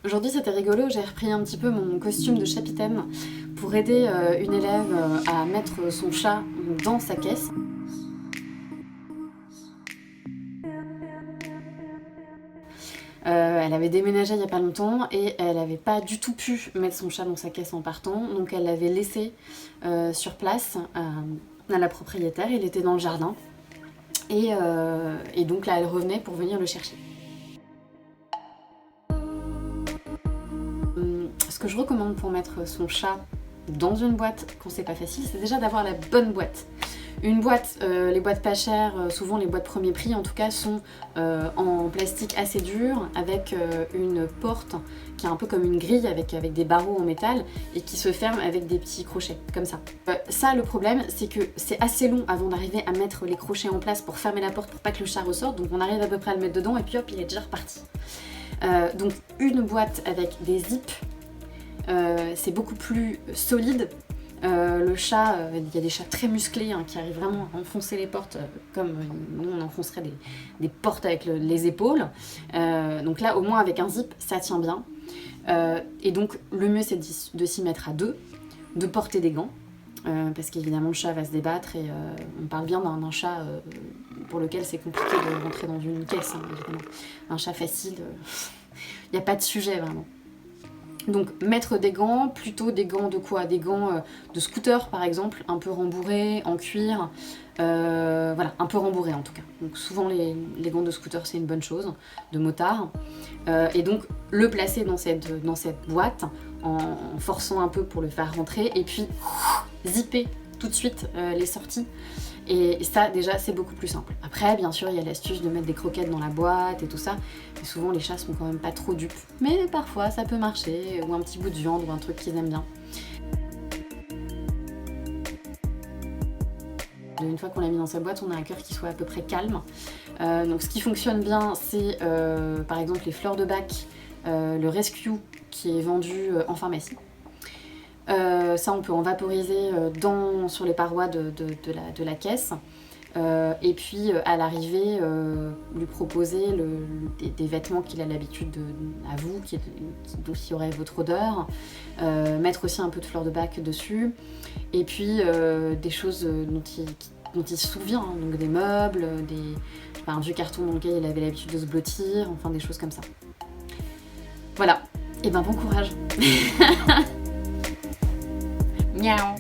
Aujourd'hui c'était rigolo, j'ai repris un petit peu mon costume de chapitaine pour aider une élève à mettre son chat dans sa caisse. Elle avait déménagé il n'y a pas longtemps et elle n'avait pas du tout pu mettre son chat dans sa caisse en partant, donc elle l'avait laissé sur place à la propriétaire, il était dans le jardin et donc là elle revenait pour venir le chercher. Ce que je recommande pour mettre son chat dans une boîte quand c'est pas facile, c'est déjà d'avoir la bonne boîte. Une boîte, les boîtes pas chères, souvent les boîtes premier prix en tout cas, sont en plastique assez dur avec une porte qui est un peu comme une grille avec des barreaux en métal et qui se ferme avec des petits crochets, comme ça. Ça, le problème, c'est que c'est assez long avant d'arriver à mettre les crochets en place pour fermer la porte pour pas que le chat ressorte, donc on arrive à peu près à le mettre dedans et puis hop, il est déjà reparti. Donc une boîte avec des zips, c'est beaucoup plus solide. Le chat, il y a des chats très musclés qui arrivent vraiment à enfoncer les portes comme nous on enfoncerait des portes avec les épaules. Donc là au moins avec un zip ça tient bien. Et donc le mieux c'est de s'y mettre à deux, de porter des gants. Parce qu'évidemment le chat va se débattre et on parle bien d'un chat pour lequel c'est compliqué de rentrer dans une caisse, évidemment. Un chat facile, il n'y a pas de sujet vraiment. Donc mettre des gants, plutôt des gants de quoi? Des gants de scooter par exemple, un peu rembourrés, en cuir, voilà, un peu rembourrés en tout cas. Donc souvent les gants de scooter c'est une bonne chose, de motard. Et donc le placer dans cette boîte en forçant un peu pour le faire rentrer et puis zipper tout de suite les sorties. Et ça déjà c'est beaucoup plus simple. Après bien sûr il y a l'astuce de mettre des croquettes dans la boîte et tout ça, mais souvent les chats sont quand même pas trop dupes. Mais parfois ça peut marcher, ou un petit bout de viande ou un truc qu'ils aiment bien. Une fois qu'on l'a mis dans sa boîte, on a un cœur qui soit à peu près calme. Donc ce qui fonctionne bien c'est par exemple les fleurs de bac, le Rescue qui est vendu en pharmacie. Ça on peut en vaporiser sur les parois de la caisse et puis à l'arrivée lui proposer des vêtements qu'il a l'habitude à vous, dont il y aurait votre odeur, mettre aussi un peu de fleurs de bac dessus et puis des choses dont il se souvient, donc des meubles, un vieux carton dans lequel il avait l'habitude de se blottir, enfin des choses comme ça. Voilà, et ben bon courage. Miaou.